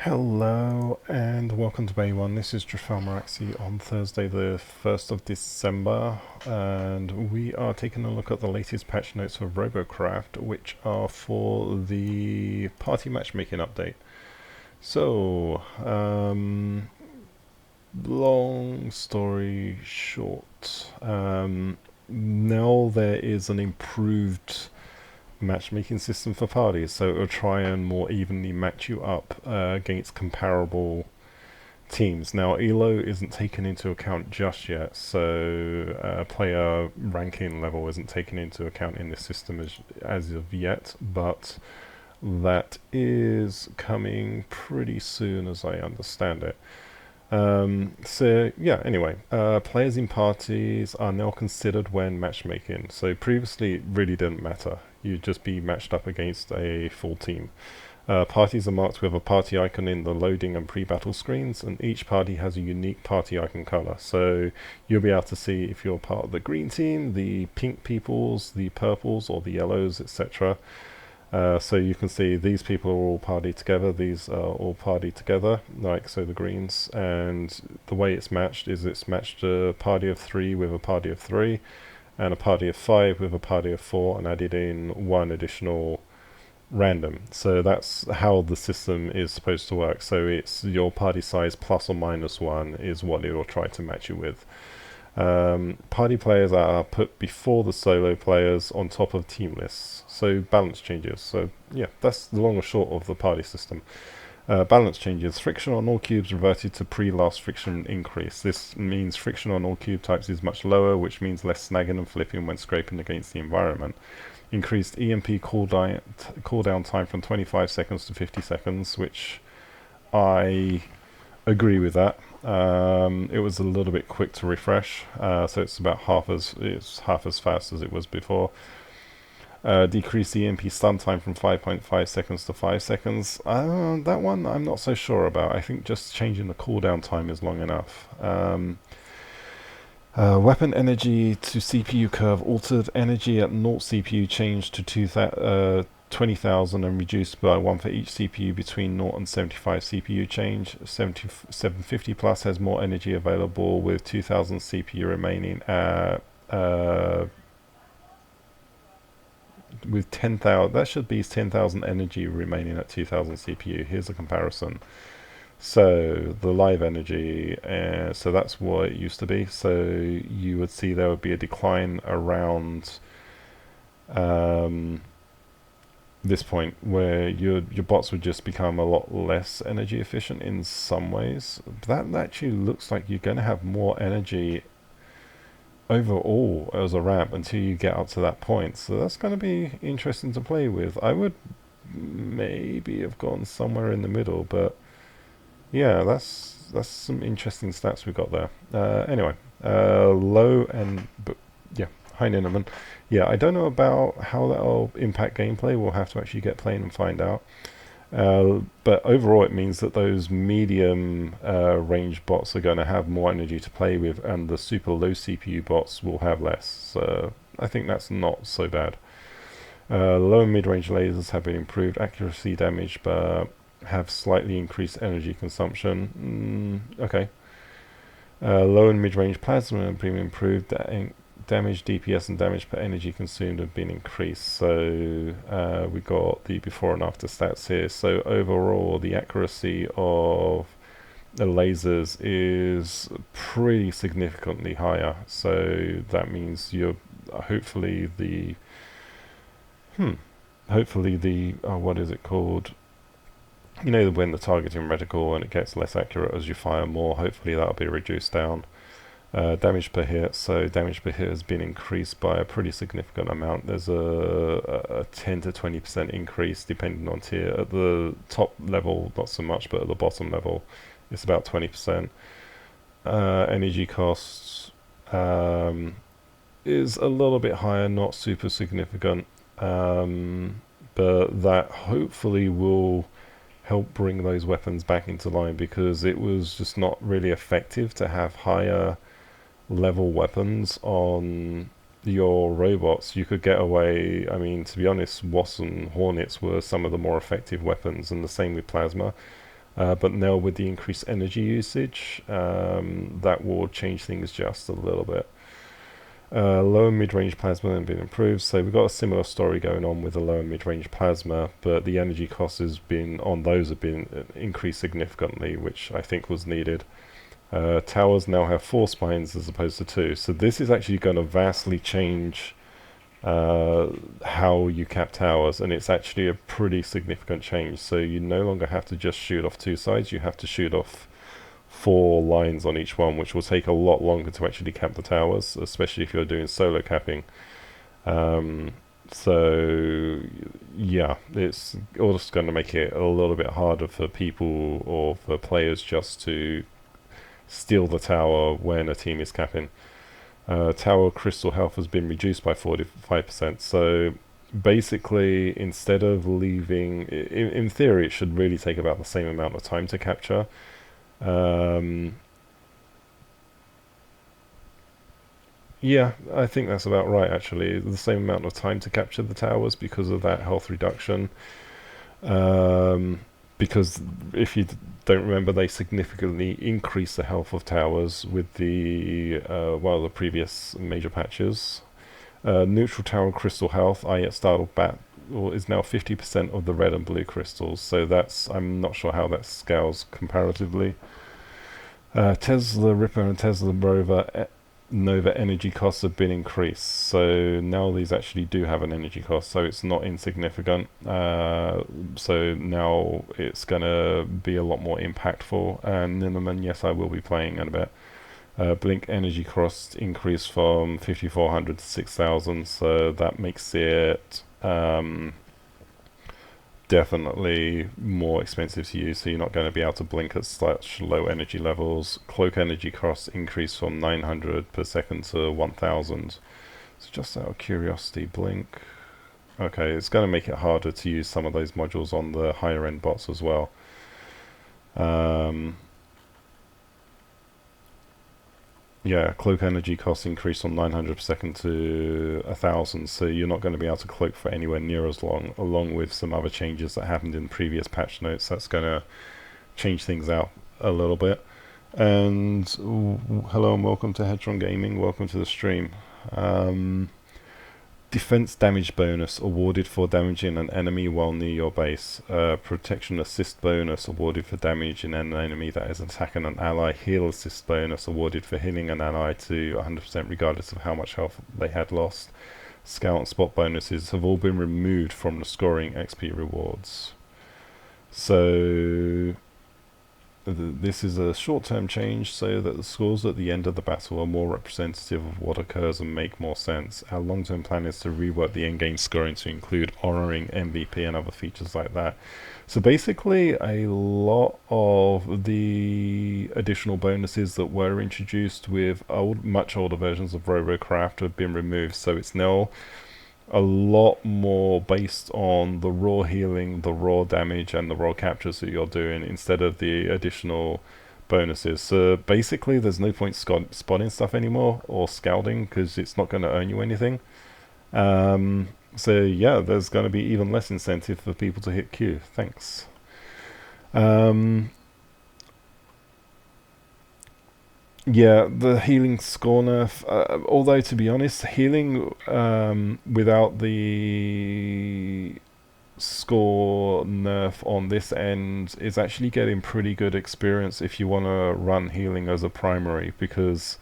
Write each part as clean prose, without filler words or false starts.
Hello and welcome to Bay One. This is Maraxi on Thursday the 1st of December, and we are taking a look at the latest patch notes for Robocraft, which are for the party matchmaking update. So, long story short, now there is an improved matchmaking system for parties, so it'll try and more evenly match you up against comparable teams. Now, ELO isn't taken into account just yet, so player ranking level isn't taken into account in this system as of yet, but that is coming pretty soon as I understand it. So yeah, anyway, players in parties are now considered when matchmaking. So previously it really didn't matter. You'd just be matched up against a full team. Parties are marked with a party icon in the loading and pre-battle screens, and each party has a unique party icon color. So you'll be able to see if you're part of the green team, the pink peoples, the purples, or the yellows, etc. So you can see these people are all partied together, these are all partied together, like so the greens, and the way it's matched is it's matched a party of 3 with a party of 3, and a party of 5 with a party of 4, and added in one additional random. So that's how the system is supposed to work. So it's your party size plus or minus 1 is what it will try to match you with. Party players are put before the solo players on top of team lists, so balance changes. So yeah, that's the long and short of the party system. Balance changes. Friction on all cubes reverted to pre-last friction increase. This means friction on all cube types is much lower, which means less snagging and flipping when scraping against the environment. Increased EMP cooldown time from 25 seconds to 50 seconds, which I agree with that. It was a little bit quick to refresh, so it's about half as fast as it was before. Decrease the EMP stun time from 5.5 seconds to 5 seconds. That one I'm not so sure about. I think just changing the cooldown time is long enough. Weapon energy to CPU curve altered. Energy at 0 CPU changed to 20,000 and reduced by 1 for each CPU between 0 and 75 CPU change. 750 plus has more energy available with 2,000 CPU remaining at with 10,000. That should be 10,000 energy remaining at 2,000 CPU. Here's a comparison. So the live energy, so that's what it used to be. So you would see there would be a decline around this point where your bots would just become a lot less energy efficient in some ways. But that actually looks like you're going to have more energy overall as a ramp until you get up to that point. So that's going to be interesting to play with. I would maybe have gone somewhere in the middle, but yeah, that's some interesting stats we got there. Anyway, low and yeah, high Nineveh. Yeah, I don't know about how that'll impact gameplay. We'll have to actually get playing and find out. But overall, it means that those medium range bots are going to have more energy to play with, and the super low CPU bots will have less. So I think that's not so bad. Low and mid-range lasers have been improved. Accuracy damage, but have slightly increased energy consumption. Okay. Low and mid-range plasma have been improved. Damage, DPS, and damage per energy consumed have been increased. So we got the before and after stats here. So overall, the accuracy of the lasers is pretty significantly higher. So that means you're hopefully the what is it called? You know, when the targeting reticle and it gets less accurate as you fire more, hopefully that'll be reduced down. Damage per hit, so damage per hit has been increased by a pretty significant amount. There's a 10 to 20% increase depending on tier. At the top level, not so much, but at the bottom level, it's about 20%. Energy costs is a little bit higher, not super significant, but that hopefully will help bring those weapons back into line, because it was just not really effective to have higher level weapons on your robots. You could get away, I mean, to be honest, Wasps and Hornets were some of the more effective weapons, and the same with Plasma. But now with the increased energy usage, that will change things just a little bit. Low and mid-range plasma have been improved, so we've got a similar story going on with the low and mid-range plasma, but the energy costs have been increased significantly, which I think was needed. Towers now have 4 spines as opposed to 2, so this is actually going to vastly change how you cap towers, and it's actually a pretty significant change. So you no longer have to just shoot off 2 sides, you have to shoot off 4 lines on each one, which will take a lot longer to actually cap the towers, especially if you're doing solo capping. So yeah, it's also going to make it a little bit harder for people or for players just to steal the tower when a team is capping. Tower crystal health has been reduced by 45%. So basically, instead of leaving, in theory, it should really take about the same amount of time to capture. Yeah, I think that's about right, actually. The same amount of time to capture the towers because of that health reduction. Because if you don't remember, they significantly increased the health of towers with the previous major patches. Neutral tower crystal health, I started back, is now 50% of the red and blue crystals. So I'm not sure how that scales comparatively. Tesla Ripper and Tesla Rover Nova energy costs have been increased, so now these actually do have an energy cost, so it's not insignificant. So now it's gonna be a lot more impactful. And Nimmerman, yes, I will be playing in a bit. Blink energy cost increased from 5,400 to 6,000, so that makes it definitely more expensive to use, so you're not going to be able to blink at such low energy levels. Cloak energy costs increase from 900 per second to 1000. So just out of curiosity, blink. Okay, it's going to make it harder to use some of those modules on the higher end bots as well. Yeah, cloak energy costs increase from 900 per second to 1000, so you're not going to be able to cloak for anywhere near as long, along with some other changes that happened in previous patch notes. That's going to change things out a little bit. And hello and welcome to H100i Gaming, welcome to the stream. Defense damage bonus awarded for damaging an enemy while near your base. Protection assist bonus awarded for damaging an enemy that is attacking an ally. Heal assist bonus awarded for healing an ally to 100% regardless of how much health they had lost. Scout and spot bonuses have all been removed from the scoring XP rewards. So this is a short-term change so that the scores at the end of the battle are more representative of what occurs and make more sense. Our long-term plan is to rework the endgame scoring to include honouring MVP and other features like that. So basically a lot of the additional bonuses that were introduced with much older versions of Robocraft have been removed, so it's now a lot more based on the raw healing, the raw damage, and the raw captures that you're doing instead of the additional bonuses. So basically there's no point spotting stuff anymore or scouting because it's not going to earn you anything. So yeah, there's going to be even less incentive for people to hit Q. Thanks. Yeah, the healing score nerf, although to be honest, healing without the score nerf on this end is actually getting pretty good experience if you want to run healing as a primary, because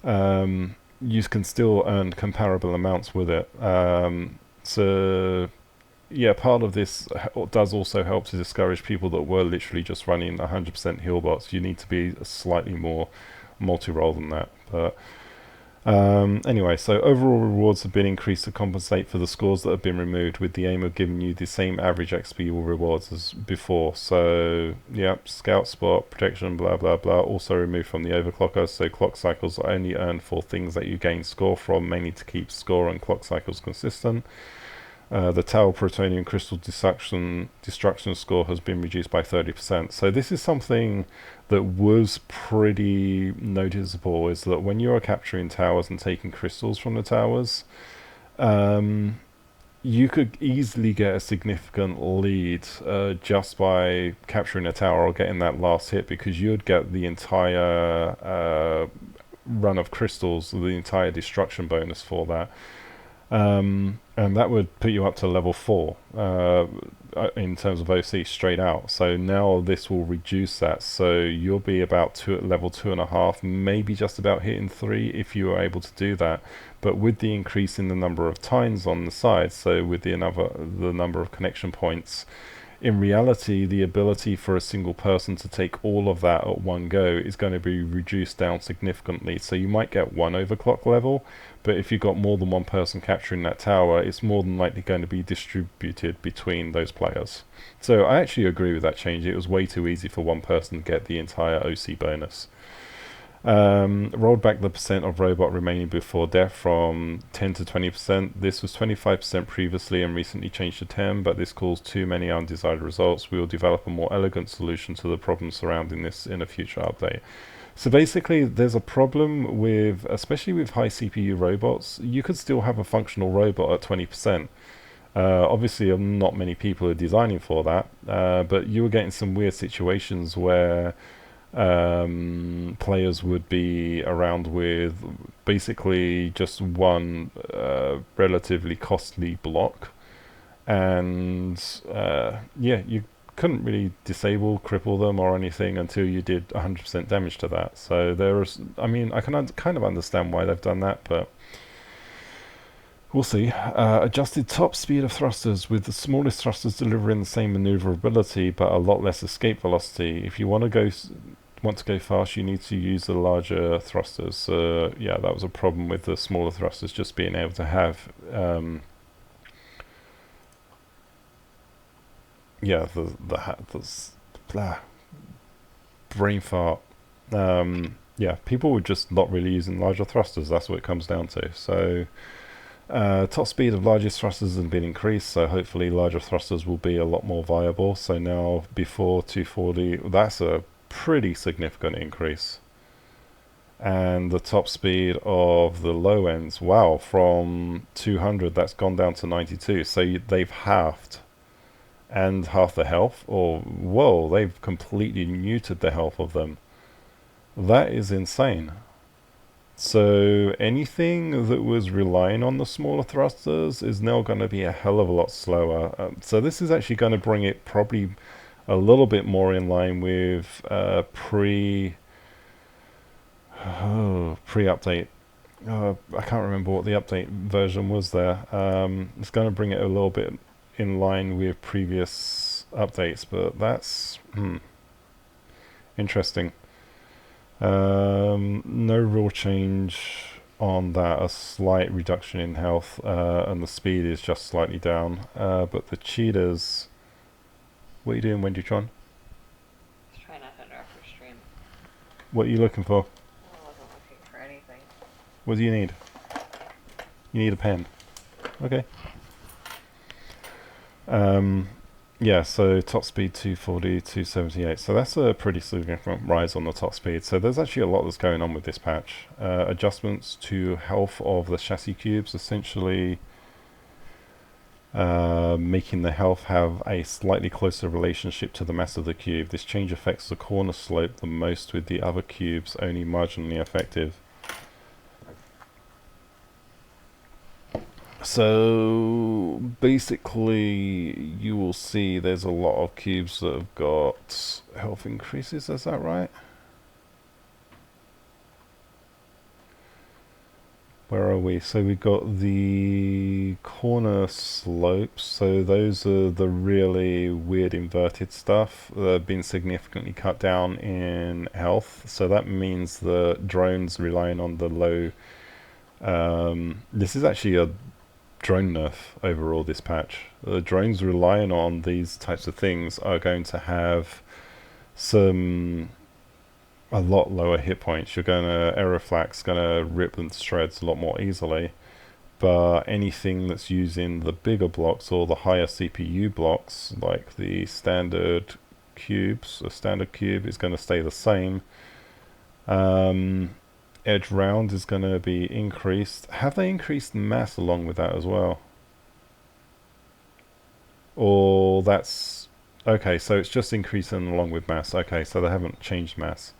you can still earn comparable amounts with it. So yeah, part of this does also help to discourage people that were literally just running 100% heal bots. You need to be slightly more multi-role than that. But anyway, so overall rewards have been increased to compensate for the scores that have been removed, with the aim of giving you the same average XP rewards as before. So yeah, scout spot, protection, blah blah blah, also removed from the overclocker, so clock cycles are only earned for things that you gain score from, mainly to keep score and clock cycles consistent. The Tower Plutonium Crystal Destruction score has been reduced by 30%. So this is something that was pretty noticeable, is that when you are capturing towers and taking crystals from the towers, you could easily get a significant lead just by capturing a tower or getting that last hit, because you'd get the entire run of crystals, the entire destruction bonus for that. And that would put you up to level 4 in terms of OC straight out. So now this will reduce that. So you'll be about level 2.5, maybe just about hitting 3 if you are able to do that. But with the increase in the number of tines on the side, so with the number of connection points, in reality, the ability for a single person to take all of that at one go is going to be reduced down significantly. So you might get one overclock level, but if you've got more than one person capturing that tower, it's more than likely going to be distributed between those players. So I actually agree with that change. It was way too easy for one person to get the entire OC bonus. Rolled back the percent of robot remaining before death from 10 to 20%. This was 25% previously and recently changed to 10, but this caused too many undesired results. We will develop a more elegant solution to the problem surrounding this in a future update. So basically, there's a problem with, especially with high CPU robots, you could still have a functional robot at 20%. Obviously, not many people are designing for that, but you were getting some weird situations where players would be around with basically just one relatively costly block, and yeah, you couldn't really disable, cripple them or anything until you did 100% damage to that. So there's, I mean, I can kind of understand why they've done that, but we'll see. Adjusted top speed of thrusters, with the smallest thrusters delivering the same maneuverability but a lot less escape velocity. If you want to go fast, you need to use the larger thrusters. Yeah, that was a problem with the smaller thrusters, just being able to have yeah, blah, brain fart. Yeah, people were just not really using larger thrusters. That's what it comes down to. So top speed of largest thrusters has been increased, so hopefully larger thrusters will be a lot more viable. So now before 240, that's a pretty significant increase. And the top speed of the low ends, wow, from 200 that's gone down to 92. So they've halved, and half the health, or whoa, they've completely neutered the health of them. That is insane. So anything that was relying on the smaller thrusters is now going to be a hell of a lot slower. So this is actually going to bring it probably a little bit more in line with pre-update. I can't remember what the update version was there. It's going to bring it a little bit in line with previous updates, but that's interesting. No real change on that. A slight reduction in health, and the speed is just slightly down. But the cheetahs. What are you doing, Wendytron? Just trying not to interrupt your stream. What are you looking for? I wasn't looking for anything. What do you need? You need a pen. Okay. Yeah, so top speed 240, 278. So that's a pretty significant rise on the top speed. So there's actually a lot that's going on with this patch. Adjustments to health of the chassis cubes, essentially making the health have a slightly closer relationship to the mass of the cube. This change affects the corner slope the most, with the other cubes only marginally effective. So basically you will see there's a lot of cubes that have got health increases, is that right? Where are we? So we've got the corner slopes, so those are the really weird inverted stuff that have been significantly cut down in health. So that means the drones relying on the low this is actually a drone nerf overall, this patch. The drones relying on these types of things are going to have a lot lower hit points. You're gonna, Aeroflak's gonna rip them to shreds a lot more easily, but anything that's using the bigger blocks or the higher CPU blocks, like the standard cubes, a standard cube is going to stay the same. Edge round is going to be increased. Have they increased mass along with that as well? Or that's... Okay, so it's just increasing along with mass. Okay, so they haven't changed mass.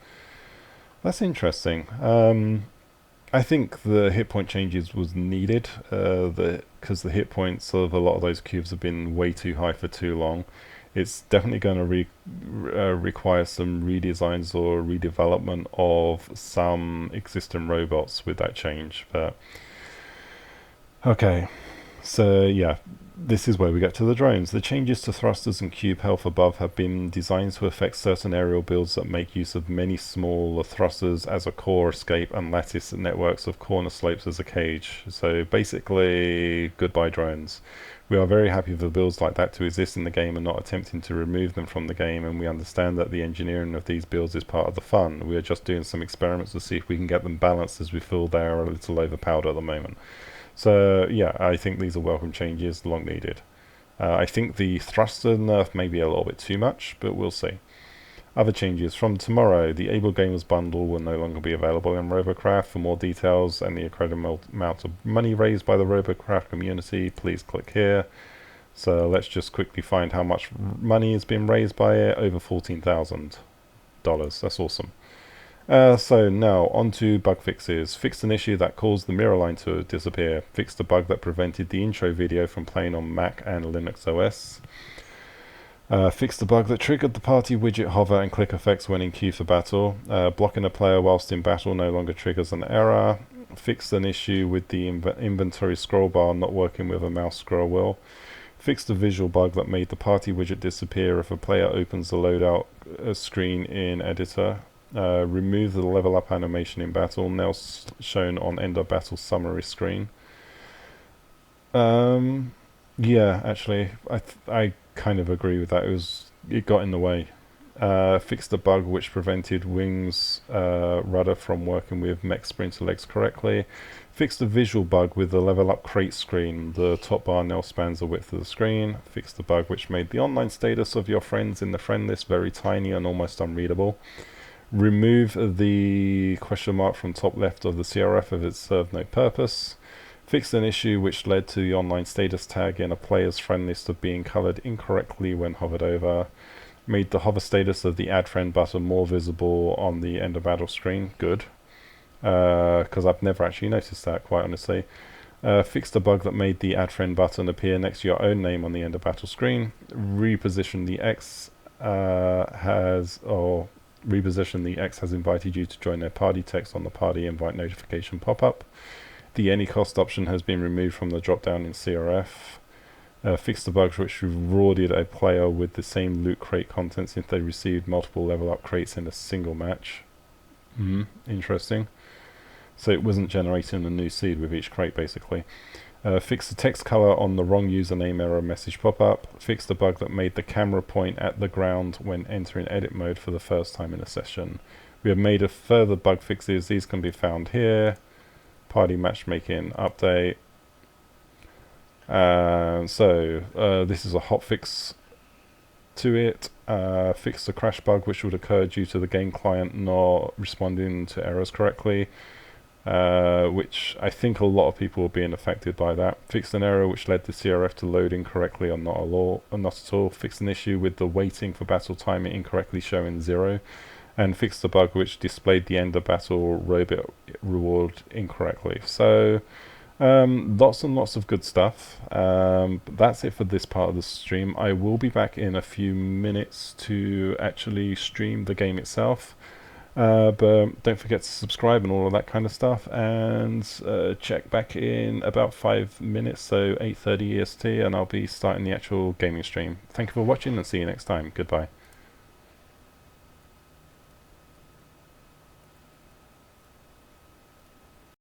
That's interesting. I think the hit point changes was needed, because the hit points of a lot of those cubes have been way too high for too long. It's definitely going to require some redesigns or redevelopment of some existing robots with that change. But okay, so yeah, this is where we get to the drones. The changes to thrusters and cube health above have been designed to affect certain aerial builds that make use of many smaller thrusters as a core escape and lattice networks of corner slopes as a cage. So basically, goodbye drones. We are very happy for builds like that to exist in the game and not attempting to remove them from the game, and we understand that the engineering of these builds is part of the fun. We are just doing some experiments to see if we can get them balanced, as we feel they are a little overpowered at the moment. So yeah, I think these are welcome changes, long needed. I think the thruster nerf may be a little bit too much, but we'll see. Other changes. From tomorrow, the Able Gamers bundle will no longer be available in Robocraft. For more details and the incredible amount of money raised by the Robocraft community, please click here. So let's just quickly find how much money has been raised by it. Over $14,000. That's awesome. So now, on to bug fixes. Fixed an issue that caused the mirror line to disappear. Fixed a bug that prevented the intro video from playing on Mac and Linux OS. Fixed the bug that triggered the party widget hover and click effects when in queue for battle. Blocking a player whilst in battle no longer triggers an error. Fixed an issue with the inventory scroll bar not working with a mouse scroll wheel. Fixed a visual bug that made the party widget disappear if a player opens the loadout screen in editor. Remove the level up animation in battle, now shown on end of battle summary screen. Yeah, actually, I kind of agree with that. It got in the way. Fixed the bug which prevented Wing's rudder from working with mech sprinter legs correctly. Fixed the visual bug with the level up crate screen. The top bar now spans the width of the screen. Fixed the bug which made the online status of your friends in the friend list very tiny and almost unreadable. Remove the question mark from top left of the CRF if it served no purpose. Fixed an issue which led to the online status tag in a player's friend list of being coloured incorrectly when hovered over. Made the hover status of the add friend button more visible on the end of battle screen. Good. Because I've never actually noticed that, quite honestly. Fixed a bug that made the add friend button appear next to your own name on the end of battle screen. Reposition the X has invited you to join their party text on the party invite notification pop-up. The any cost option has been removed from the drop-down in CRF. Fixed the bugs which rewarded a player with the same loot crate contents if they received multiple level up crates in a single match. Interesting. So it wasn't generating a new seed with each crate, basically. Fix the text color on the wrong username error message pop-up. Fix the bug that made the camera point at the ground when entering edit mode for the first time in a session. We have made a further bug fixes. These can be found here. Party matchmaking update. This is a hotfix to it. Fix the crash bug which would occur due to the game client not responding to errors correctly. Which I think a lot of people were being affected by that. Fixed an error which led the CRF to load incorrectly or not at all. Fixed an issue with the waiting for battle timing incorrectly showing 0. And fixed the bug which displayed the end of battle robot reward incorrectly. So lots and lots of good stuff. That's it for this part of the stream. I will be back in a few minutes to actually stream the game itself. But don't forget to subscribe and all of that kind of stuff, and check back in about 5 minutes, so 8:30 EST, and I'll be starting the actual gaming stream. Thank you for watching and see you next time. Goodbye.